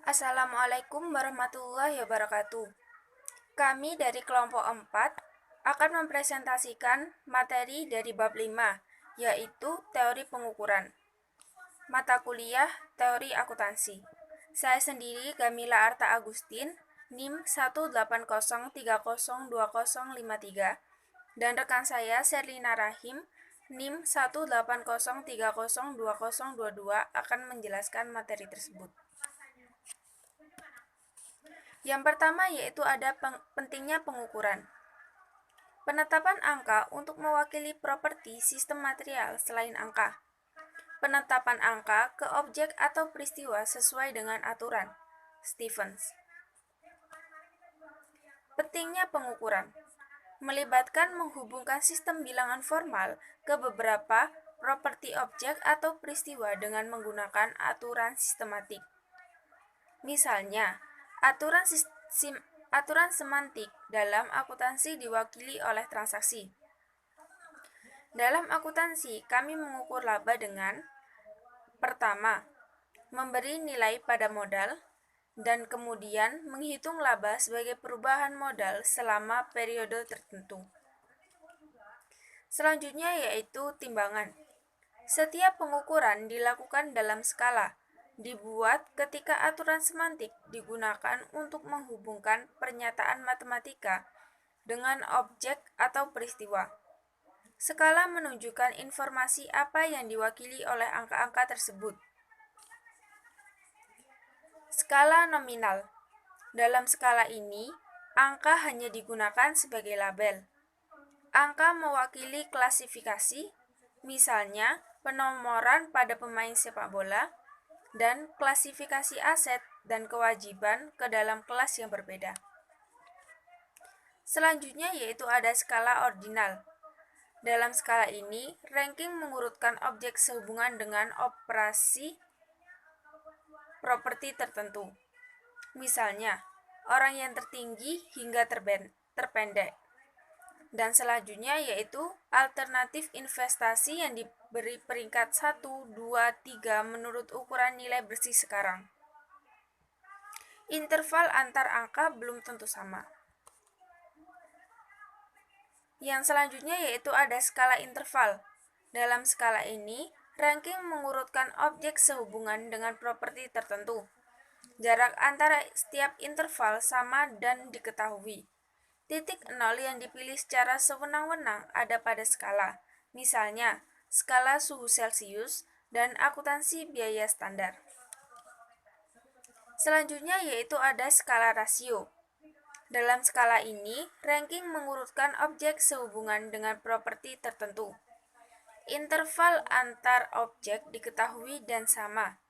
Assalamualaikum warahmatullahi wabarakatuh. Kami dari kelompok 4 akan mempresentasikan materi dari bab 5, yaitu teori pengukuran. Mata kuliah Teori Akuntansi. Saya sendiri Gamila Arta Agustin, NIM 180302053, dan rekan saya Sherlina Rahim, NIM 180302022 akan menjelaskan materi tersebut. Yang pertama yaitu ada pentingnya pengukuran. Penetapan angka untuk mewakili properti sistem material selain angka. Penetapan angka ke objek atau peristiwa sesuai dengan aturan. Stevens. Pentingnya pengukuran. Melibatkan menghubungkan sistem bilangan formal ke beberapa properti objek atau peristiwa dengan menggunakan aturan sistematik. Misalnya, aturan semantik dalam akuntansi diwakili oleh transaksi. Dalam akuntansi, kami mengukur laba dengan: pertama, memberi nilai pada modal, dan kemudian menghitung laba sebagai perubahan modal selama periode tertentu. Selanjutnya yaitu timbangan. Setiap pengukuran dilakukan dalam skala, dibuat ketika aturan semantik digunakan untuk menghubungkan pernyataan matematika dengan objek atau peristiwa. Skala menunjukkan informasi apa yang diwakili oleh angka-angka tersebut. Skala nominal. Dalam skala ini, angka hanya digunakan sebagai label. Angka mewakili klasifikasi, misalnya penomoran pada pemain sepak bola, dan klasifikasi aset dan kewajiban ke dalam kelas yang berbeda. Selanjutnya yaitu ada skala ordinal. Dalam skala ini, ranking mengurutkan objek sehubungan dengan operasi properti tertentu. Misalnya, orang yang tertinggi hingga terpendek. Dan selanjutnya yaitu alternatif investasi yang diberi peringkat 1, 2, 3 menurut ukuran nilai bersih sekarang. Interval antar angka belum tentu sama. Yang selanjutnya yaitu ada skala interval. Dalam skala ini, ranking mengurutkan objek sehubungan dengan properti tertentu. Jarak antara setiap interval sama dan diketahui. Titik nol yang dipilih secara sewenang-wenang ada pada skala, misalnya skala suhu Celcius dan akuntansi biaya standar. Selanjutnya yaitu ada skala rasio. Dalam skala ini, ranking mengurutkan objek sehubungan dengan properti tertentu. Interval antar objek diketahui dan sama.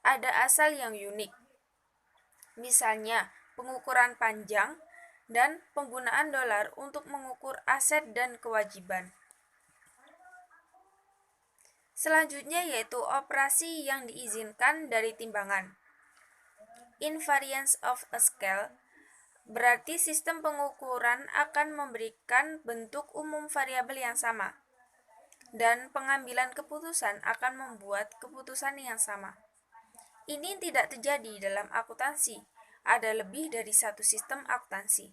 Ada asal yang unik. Misalnya, pengukuran panjang dan penggunaan dolar untuk mengukur aset dan kewajiban. Selanjutnya yaitu operasi yang diizinkan dari timbangan. Invariance of a scale berarti sistem pengukuran akan memberikan bentuk umum variabel yang sama, dan pengambilan keputusan akan membuat keputusan yang sama. Ini tidak terjadi dalam akuntansi. Ada lebih dari satu sistem akuntansi.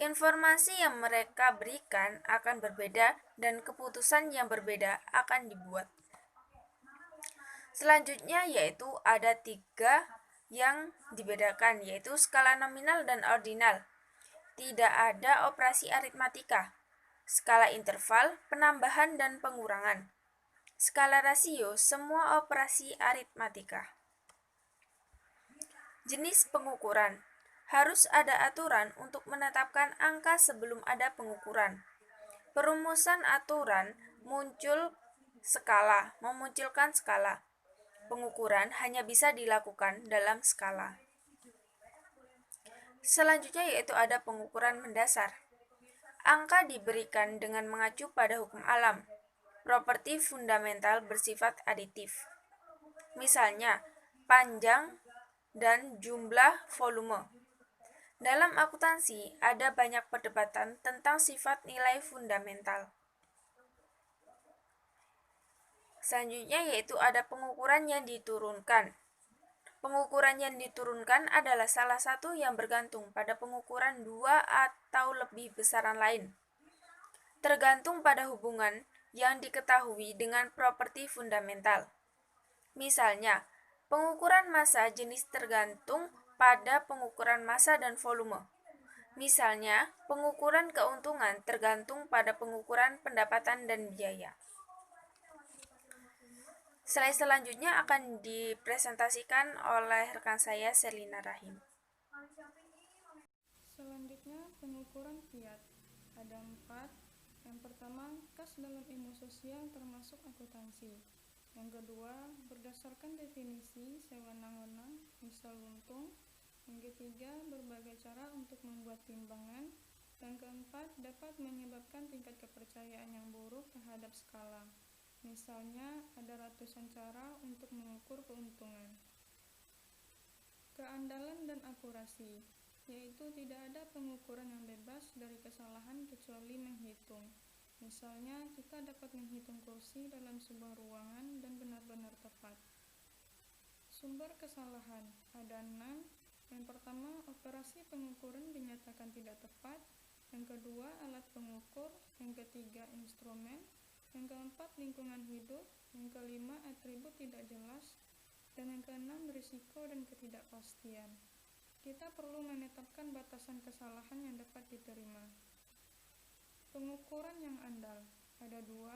Informasi yang mereka berikan akan berbeda dan keputusan yang berbeda akan dibuat. Selanjutnya yaitu ada 3 yang dibedakan, yaitu skala nominal dan ordinal. Tidak ada operasi aritmatika. Skala interval, penambahan dan pengurangan. Skala rasio, semua operasi aritmatika. Jenis pengukuran. Harus ada aturan untuk menetapkan angka sebelum ada pengukuran. Perumusan aturan memunculkan skala. Pengukuran hanya bisa dilakukan dalam skala. Selanjutnya yaitu ada pengukuran mendasar. Angka diberikan dengan mengacu pada hukum alam. Properti fundamental bersifat aditif. Misalnya, panjang dan jumlah volume. Dalam akuntansi, ada banyak perdebatan tentang sifat nilai fundamental. Selanjutnya yaitu ada pengukuran yang diturunkan. Pengukuran yang diturunkan adalah salah satu yang bergantung pada pengukuran dua atau lebih besaran lain, tergantung pada hubungan yang diketahui dengan properti fundamental. Misalnya, pengukuran massa jenis tergantung pada pengukuran massa dan volume. Misalnya, pengukuran keuntungan tergantung pada pengukuran pendapatan dan biaya. Slide selanjutnya akan dipresentasikan oleh rekan saya, Selina Rahim. Selanjutnya, pengukuran fiat. Ada 4. Yang pertama, kas dalam ilmu sosial termasuk akuntansi. Yang kedua, berdasarkan definisi sewenang-wenang, misal untung. Yang ketiga, berbagai cara untuk membuat timbangan. Yang keempat, dapat menyebabkan tingkat kepercayaan yang buruk terhadap skala. Misalnya, ada ratusan cara untuk mengukur keuntungan. Keandalan dan akurasi, yaitu tidak ada pengukuran yang bebas dari kesalahan kecuali menghitung. Misalnya, kita dapat menghitung kursi dalam sebuah ruangan dan benar-benar tepat. Sumber kesalahan, ada 6. Yang pertama, operasi pengukuran dinyatakan tidak tepat. Yang kedua, alat pengukur. Yang ketiga, instrumen. Yang keempat, lingkungan hidup. Yang kelima, atribut tidak jelas. Dan yang keenam, risiko dan ketidakpastian. Kita perlu menetapkan batasan kesalahan yang dapat diterima. Pengukuran yang andal, ada 2.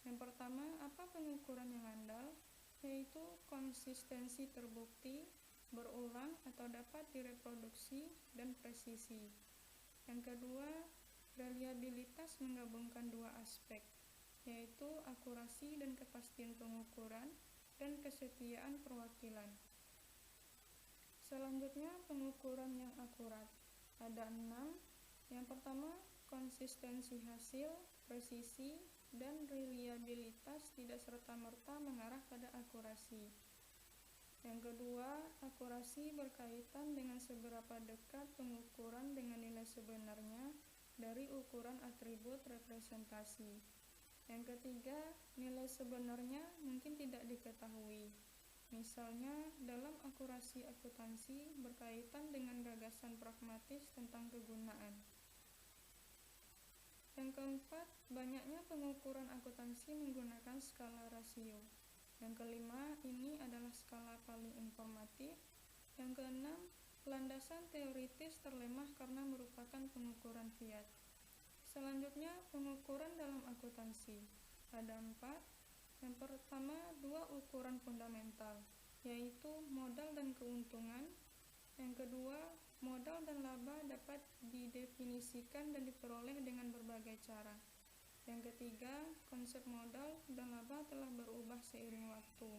Yang pertama, apa pengukuran yang andal? Yaitu konsistensi terbukti, berulang atau dapat direproduksi, dan presisi. Yang kedua, reliabilitas menggabungkan dua aspek, yaitu akurasi dan kepastian pengukuran, dan kesetiaan perwakilan. Selanjutnya, pengukuran yang akurat. Ada 6. Yang pertama, konsistensi hasil, presisi, dan reliabilitas tidak serta-merta mengarah pada akurasi. Yang kedua, akurasi berkaitan dengan seberapa dekat pengukuran dengan nilai sebenarnya dari ukuran atribut representasi. Yang ketiga, nilai sebenarnya mungkin tidak diketahui. Misalnya, dalam akurasi akuntansi berkaitan dengan gagasan pragmatis tentang kegunaan. Yang keempat, banyaknya pengukuran akuntansi menggunakan skala rasio. Yang kelima, ini adalah skala paling informatif. Yang keenam, landasan teoritis terlemah karena merupakan pengukuran fiat. Selanjutnya, pengukuran dalam akuntansi. Ada 4. Yang pertama, 2 ukuran fundamental, yaitu modal dan keuntungan. Yang kedua, modal dan laba dapat didefinisikan dan diperoleh dengan berbagai cara. Yang ketiga, konsep modal dan laba telah berubah seiring waktu,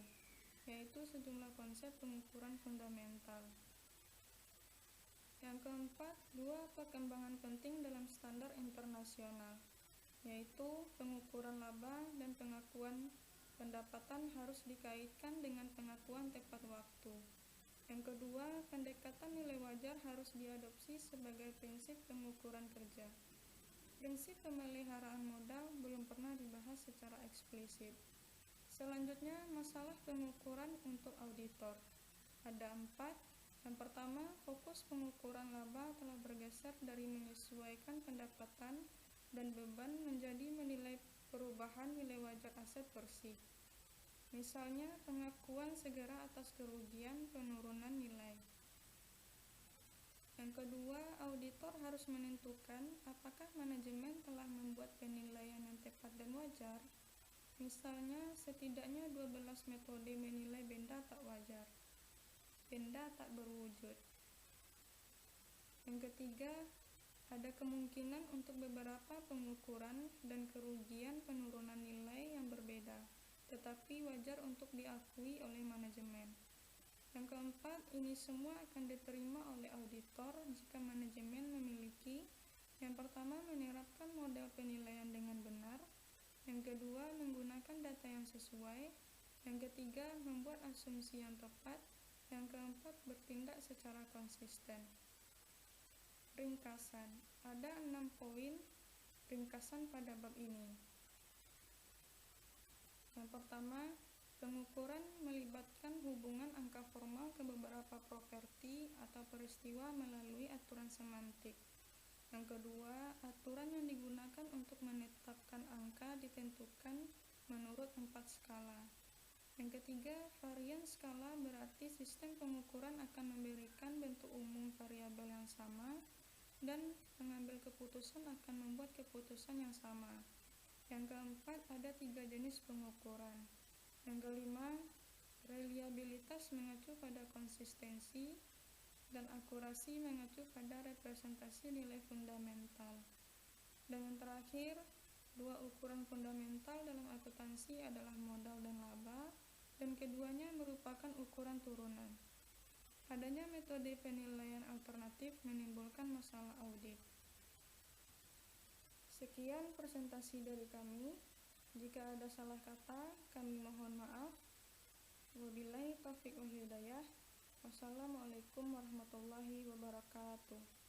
yaitu sejumlah konsep pengukuran fundamental. Yang keempat, 2 perkembangan penting dalam standar internasional, yaitu pengukuran laba dan pengakuan pendapatan harus dikaitkan dengan pengakuan tepat waktu. Yang kedua, pendekatan nilai wajar harus diadopsi sebagai prinsip pengukuran kerja. Prinsip pemeliharaan modal belum pernah dibahas secara eksplisit. Selanjutnya, masalah pengukuran untuk auditor. Ada 4. Yang pertama, fokus pengukuran laba telah bergeser dari menyesuaikan pendapatan dan beban menjadi menilai perubahan nilai wajar aset bersih. Misalnya, pengakuan segera atas kerugian penurunan nilai. Yang kedua, auditor harus menentukan apakah manajemen telah membuat penilaian yang tepat dan wajar. Misalnya, setidaknya 12 metode menilai benda tak wajar. Benda tak berwujud. Yang ketiga, ada kemungkinan untuk beberapa pengukuran dan kerugian penurunan nilai yang berbeda, tetapi wajar untuk diakui oleh manajemen. Yang keempat, ini semua akan diterima oleh auditor jika manajemen memiliki: yang pertama, menerapkan model penilaian dengan benar. Yang kedua, menggunakan data yang sesuai. Yang ketiga, membuat asumsi yang tepat. Yang keempat, bertindak secara konsisten. Ringkasan. Ada 6 poin ringkasan pada bab ini. Yang pertama, pengukuran melibatkan hubungan angka formal ke beberapa peristiwa melalui aturan semantik. Yang kedua, aturan yang digunakan untuk menetapkan angka ditentukan menurut 4 skala. Yang ketiga, varian skala berarti sistem pengukuran akan memberikan bentuk umum variabel yang sama dan pengambil keputusan akan membuat keputusan yang sama. Yang keempat, ada 3 jenis pengukuran. Yang kelima, reliabilitas mengacu pada konsistensi dan akurasi mengacu pada representasi nilai fundamental. Dan yang terakhir, 2 ukuran fundamental dalam akuntansi adalah modal dan laba, dan keduanya merupakan ukuran turunan. Adanya metode penilaian alternatif menimbulkan masalah audit. Sekian presentasi dari kami. Jika ada salah kata, kami mohon maaf. Wabillahi taufiq wal hidayah. Wassalamualaikum warahmatullahi wabarakatuh.